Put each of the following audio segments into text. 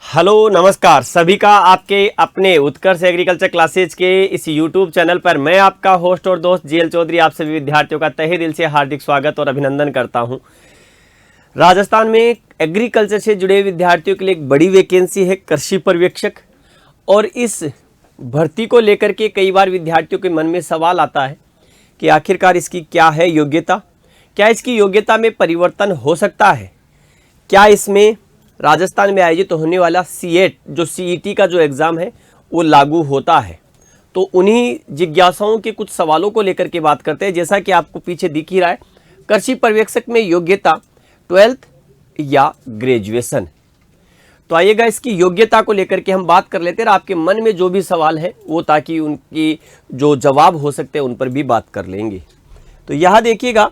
Hello नमस्कार सभी का आपके अपने उत्कर्ष एग्रीकल्चर क्लासेज के इस यूट्यूब चैनल पर मैं आपका होस्ट और दोस्त जीएल चौधरी आप सभी विद्यार्थियों का तहे दिल से हार्दिक स्वागत और अभिनंदन करता हूं। राजस्थान में एग्रीकल्चर से जुड़े विद्यार्थियों के लिए एक बड़ी वैकेंसी है कृषि पर्यवेक्षक, और इस भर्ती को लेकर के कई बार विद्यार्थियों के मन में सवाल आता है कि आखिरकार इसकी क्या है योग्यता, क्या इसकी योग्यता में परिवर्तन हो सकता है, क्या इसमें राजस्थान में आयोजित होने वाला सीएट जो सीईटी का जो एग्ज़ाम है वो लागू होता है। तो उन्हीं जिज्ञासाओं के कुछ सवालों को लेकर के बात करते हैं। जैसा कि आपको पीछे दिख ही रहा है, कृषि पर्यवेक्षक में योग्यता 12th या ग्रेजुएशन। तो आइएगा इसकी योग्यता को लेकर के हम बात कर लेते हैं, और आपके मन में जो भी सवाल है वो ताकि उनकी जो जवाब हो सकते हैं उन पर भी बात कर लेंगे। तो यहाँ देखिएगा,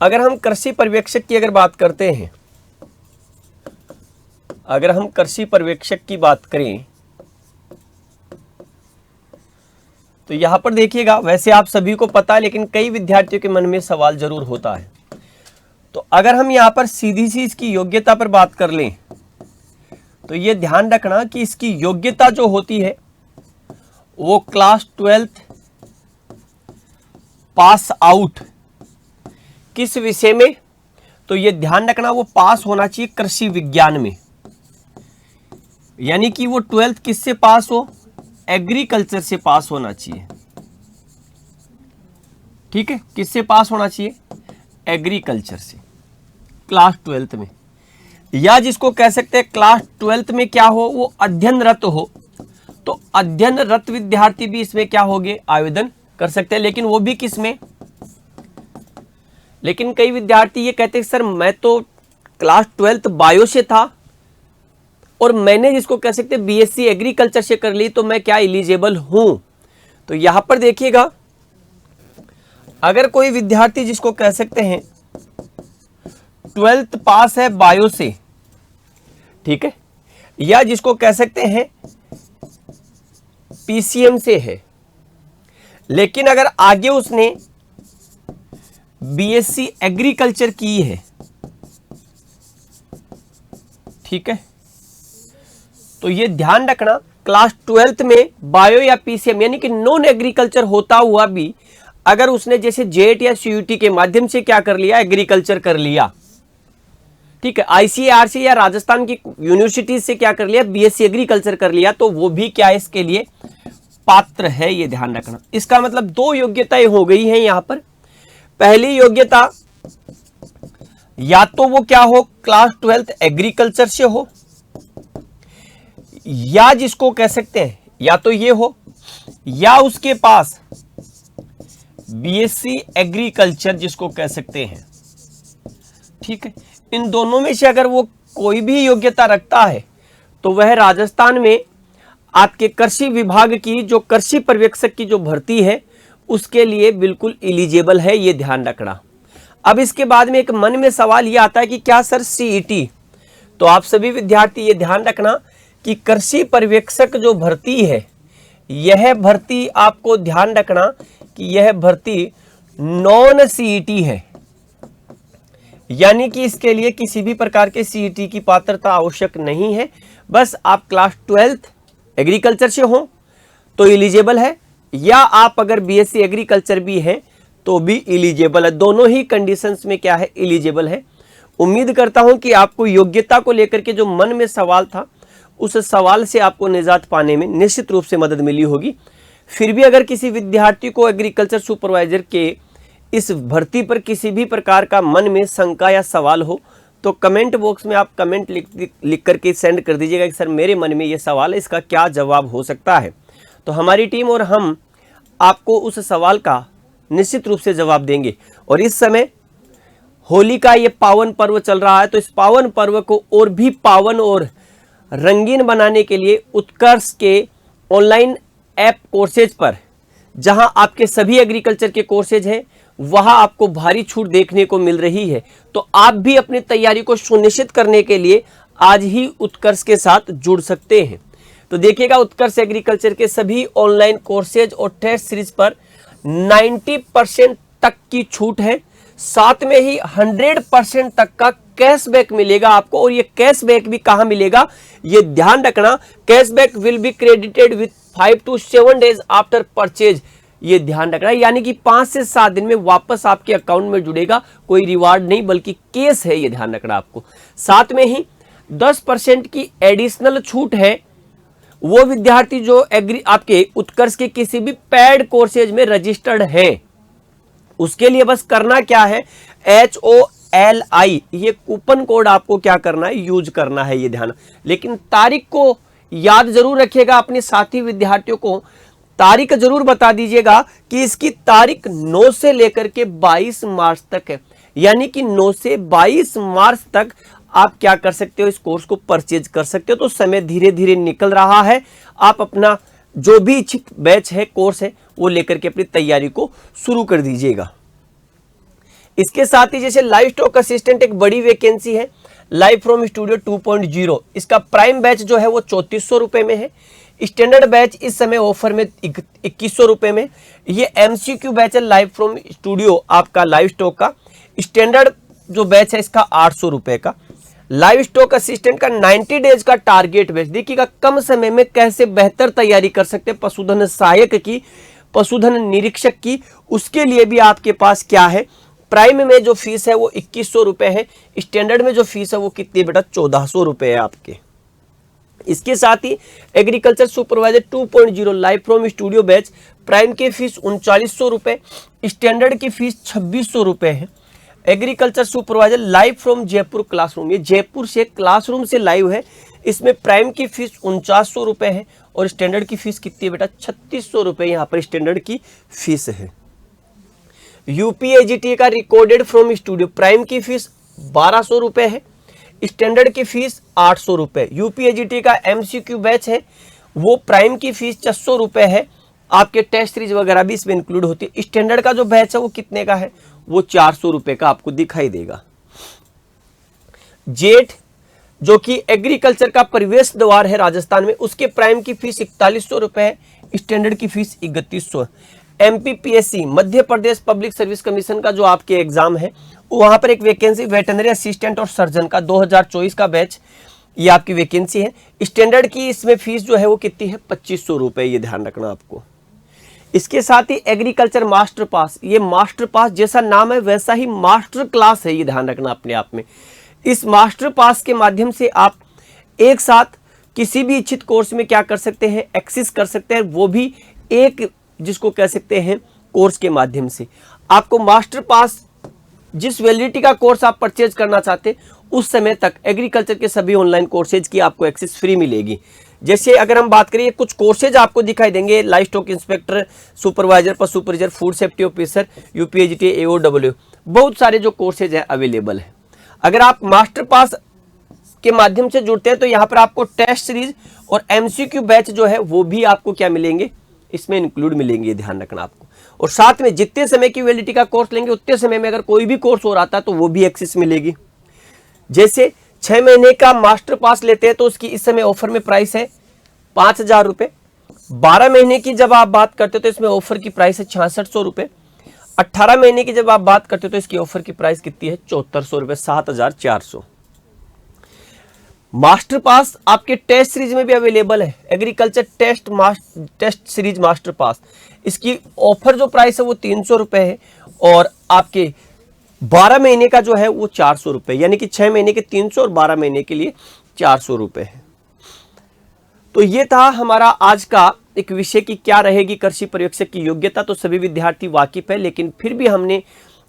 अगर हम कृषि पर्यवेक्षक की अगर बात करते हैं, अगर हम कृषि पर्यवेक्षक की बात करें तो यहां पर देखिएगा, वैसे आप सभी को पता है लेकिन कई विद्यार्थियों के मन में सवाल जरूर होता है। तो अगर हम यहां पर सीधी सी इसकी योग्यता पर बात कर लें तो ये ध्यान रखना कि इसकी योग्यता जो होती है वो क्लास 12th पास आउट किस विषय में, तो ये ध्यान रखना वो पास होना चाहिए कृषि विज्ञान में, यानी कि वो 12th किससे पास हो, एग्रीकल्चर से पास होना चाहिए। ठीक है, किससे पास होना चाहिए, एग्रीकल्चर से, क्लास 12th में, या जिसको कह सकते हैं क्लास 12th में क्या हो, वो अध्ययनरत हो। तो अध्ययनरत विद्यार्थी भी इसमें क्या होंगे, आवेदन कर सकते हैं, लेकिन वो भी किस में, लेकिन कई विद्यार्थी ये कहते हैं सर मैं तो क्लास 12th बायो से था और मैंने जिसको कह सकते हैं बीएससी एग्रीकल्चर से कर ली, तो मैं क्या एलिजिबल हूं। तो यहां पर देखिएगा, अगर कोई विद्यार्थी जिसको कह सकते हैं 12th पास है बायो से, ठीक है, या जिसको कह सकते हैं पीसीएम से है, लेकिन अगर आगे उसने बीएससी एग्रीकल्चर की है, ठीक है, तो ये ध्यान रखना क्लास 12th में बायो या पीसीएम यानी कि नॉन एग्रीकल्चर होता हुआ भी अगर उसने जैसे जेट या सीयूटी के माध्यम से क्या कर लिया, एग्रीकल्चर कर लिया, ठीक है, आईसीएआरसी या राजस्थान की यूनिवर्सिटी से क्या कर लिया, बीएससी एग्रीकल्चर कर लिया, तो वो भी क्या है इसके लिए पात्र है, ये ध्यान रखना। इसका मतलब दो योग्यताएं हो गई हैं यहां पर। पहली योग्यता या तो वो क्या हो, क्लास 12th एग्रीकल्चर से हो, या जिसको कह सकते हैं या तो ये हो या उसके पास बीएससी एग्रीकल्चर जिसको कह सकते हैं, ठीक है। इन दोनों में से अगर वो कोई भी योग्यता रखता है तो वह राजस्थान में आपके कृषि विभाग की जो कृषि पर्यवेक्षक की जो भर्ती है उसके लिए बिल्कुल एलिजिबल है, ये ध्यान रखना। अब इसके बाद में एक मन में सवाल ये आता है कि क्या सर सीईटी, तो आप सभी विद्यार्थी ये ध्यान रखना कि कृषि पर्यवेक्षक जो भर्ती है, यह भर्ती आपको ध्यान रखना कि यह भर्ती नॉन सीईटी है, यानी कि इसके लिए किसी भी प्रकार के सीईटी की पात्रता आवश्यक नहीं है। बस आप क्लास 12th एग्रीकल्चर से हो तो एलिजिबल है, या आप अगर बीएससी एग्रीकल्चर भी हैं तो भी एलिजिबल है। दोनों ही कंडीशंस में क्या है, एलिजिबल है। उम्मीद करता हूं कि आपको योग्यता को लेकर के जो मन में सवाल था उस सवाल से आपको निजात पाने में निश्चित रूप से मदद मिली होगी। फिर भी अगर किसी विद्यार्थी को एग्रीकल्चर सुपरवाइजर के इस भर्ती पर किसी भी प्रकार का मन में शंका या सवाल हो तो कमेंट बॉक्स में आप कमेंट लिख करके सेंड कर दीजिएगा कि सर मेरे मन में ये सवाल है, इसका क्या जवाब हो सकता है। तो हमारी टीम और हम आपको उस सवाल का निश्चित रूप से जवाब देंगे। और इस समय होली का ये पावन पर्व चल रहा है, तो इस पावन पर्व को और भी पावन और रंगीन बनाने के लिए उत्कर्ष के ऑनलाइन ऐप कोर्सेज पर, जहां आपके सभी एग्रीकल्चर के कोर्सेज हैं, वहां आपको भारी छूट देखने को मिल रही है। तो आप भी अपनी तैयारी को सुनिश्चित करने के लिए आज ही उत्कर्ष के साथ जुड़ सकते हैं। तो देखिएगा, उत्कर्ष एग्रीकल्चर के सभी ऑनलाइन कोर्सेज और टेस्ट सीरीज पर 90% तक की छूट है, साथ में ही 100% तक का कैशबैक मिलेगा आपको। और ये कैशबैक भी कहां मिलेगा, ये ध्यान रखना, cashback will be credited with 5 to 7 days after purchase, ये ध्यान रखना, यानी कि 5 से 7 दिन में वापस आपके अकाउंट में जुड़ेगा, कोई रिवार्ड नहीं बल्कि केस है, ये ध्यान रखना आपको। साथ में ही 10% की एडिशनल छूट है वो विद्यार्थी जो आपके उत्कर्ष के किसी भी पेड कोर्सेज में रजिस्टर्ड हैं, उसके लिए बस करना क्या है, HOLI ये कूपन कोड आपको क्या करना है, यूज करना है, ये ध्यान। लेकिन तारीख को याद जरूर रखिएगा, अपने साथी विद्यार्थियों को तारीख जरूर बता दीजिएगा कि इसकी तारीख 9 से लेकर के 22 मार्च तक है, यानी कि 9 से 22 मार्च तक आप क्या कर सकते हो, इस कोर्स को परचेज कर सकते हो। तो समय धीरे धीरे निकल रहा है, आप अपना जो भी इच्छित बैच है, कोर्स है, वो लेकर के अपनी तैयारी को शुरू कर दीजिएगा। इसके साथ ही जैसे लाइव स्टॉक असिस्टेंट एक बड़ी वैकेंसी है, लाइव फ्रॉम स्टूडियो 2.0, इसका प्राइम बैच जो है वो 3400 रुपए में है। स्टैंडर्ड बैच इस समय ऑफर में 2100 रुपए में। ये MCQ बैच है लाइव फ्रॉम स्टूडियो आपका लाइव स्टॉक का। स्टैंडर्ड जो बैच है इसका 800 रुपए का। लाइव स्टॉक असिस्टेंट का 90 डेज का टारगेट बैच, देखिएगा कम समय में कैसे बेहतर तैयारी कर सकते हैं पशुधन सहायक की, पशुधन निरीक्षक की, उसके लिए भी आपके पास क्या है, प्राइम में जो फीस है वो 2100 रुपए है, स्टैंडर्ड में जो फीस है वो कितनी बेटा 1400 रुपए है आपके। इसके साथ ही agriculture supervisor 2.0 live from studio batch, prime की फीस 3900 रुपए, स्टैंडर्ड की फीस 2600 रुपए है। Agriculture supervisor live from Jaipur classroom, ये जयपुर से क्लासरूम से लाइव है, इसमें प्राइम की फीस 4900 रुपए है और स्टैंडर्ड की फीस कितनी है बेटा 3600 रुपए यहाँ पर स्टैंडर्ड की फीस है। UPAGT का रिकॉर्डेड फ्रॉम स्टूडियो, प्राइम की फीस 1200 रुपए है, स्टैंडर्ड की फीस 800 रुपए। UPAGT का MCQ बैच है वो प्राइम की फीस 600 रुपए है, आपके टेस्ट सीरीज वगैरह भी इसमें इंक्लूड होती है। स्टैंडर्ड का जो बैच है वो कितने का है, वो 400 रुपए का आपको दिखाई देगा। जेट जो कि एग्रीकल्चर का प्रवेश द्वार है राजस्थान में, उसके प्राइम की फीस 4100 रुपए है, स्टैंडर्ड की फीस 3100 है। MPPSC Madhya Pradesh public service commission का जो आपके एग्जाम है, वहां पर एक वैकेंसी वेटनरी असिस्टेंट और सर्जन का 2024 का बैच, ये आपकी वैकेंसी है। स्टैंडर्ड की इसमें फीस जो है वो कितनी है 2500 रुपए, ये ध्यान रखना आपको। इसके साथ ही एग्रीकल्चर मास्टर पास, ये मास्टर पास जैसा नाम है वैसा ही मास्टर क्लास है, ये ध्यान रखना अपने आप में। इस मास्टर पास के माध्यम से आप एक साथ किसी भी इच्छित कोर्स में क्या कर सकते हैं, एक्सेस कर सकते हैं, वो भी एक जिसको कह सकते हैं कोर्स के माध्यम से। आपको मास्टर पास जिस वैलिडिटी का कोर्स आप परचेज करना चाहते हैं उस समय तक एग्रीकल्चर के सभी ऑनलाइन कोर्सेज की आपको एक्सेस फ्री मिलेगी। जैसे अगर हम बात करें, कुछ कोर्सेज आपको दिखाई देंगे, लाइव स्टॉक इंस्पेक्टर, सुपरवाइजर, पशु परिचर, food safety officer, UPAGT, AOW, बहुत सारे जो कोर्सेज हैं अवेलेबल है। अगर आप मास्टर पास के माध्यम से जुड़ते हैं तो यहाँ पर आपको टेस्ट सीरीज और MCQ बैच जो है वो भी आपको क्या मिलेंगे, इसमें इंक्लूड मिलेंगे, ये ध्यान रखना आपको। और साथ में जितने समय की वैलिडिटी का कोर्स लेंगे उतने समय में अगर कोई भी कोर्स हो रहा था तो वो भी एक्सेस मिलेगी। जैसे 6 महीने का मास्टर पास लेते हैं तो उसकी इस समय ऑफर में प्राइस है 5000 रुपए। 12 महीने की जब आप बात करते हो तो इसमें ऑफर की प्राइस है 6600 रुपए। 18 महीने की जब आप बात करते हो तो इसकी ऑफर की प्राइस कितनी है 7400 रुपए, 7400। मास्टर पास आपके टेस्ट सीरीज में भी अवेलेबल है, agriculture test series master pass, इसकी ऑफर जो प्राइस है वो 300 रुपए है और आपके 12 महीने का जो है वो 400 रुपए, यानी कि 6 महीने के 300 और 12 महीने के लिए 400 रुपए है। तो ये था हमारा आज का एक विषय की क्या रहेगी कृषि पर्यवेक्षक की योग्यता। तो सभी विद्यार्थी वाकिफ है, लेकिन फिर भी हमने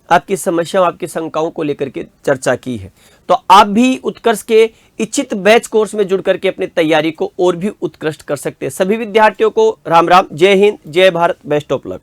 आपकी समस्याओं, आपकी शंकाओं को लेकर के चर्चा की है। तो आप भी उत्कर्ष के इच्छित बैच कोर्स में जुड़ करके अपनी तैयारी को और भी उत्कृष्ट कर सकते हैं। सभी विद्यार्थियों को राम राम, जय हिंद, जय भारत, बेस्ट ऑफ लक।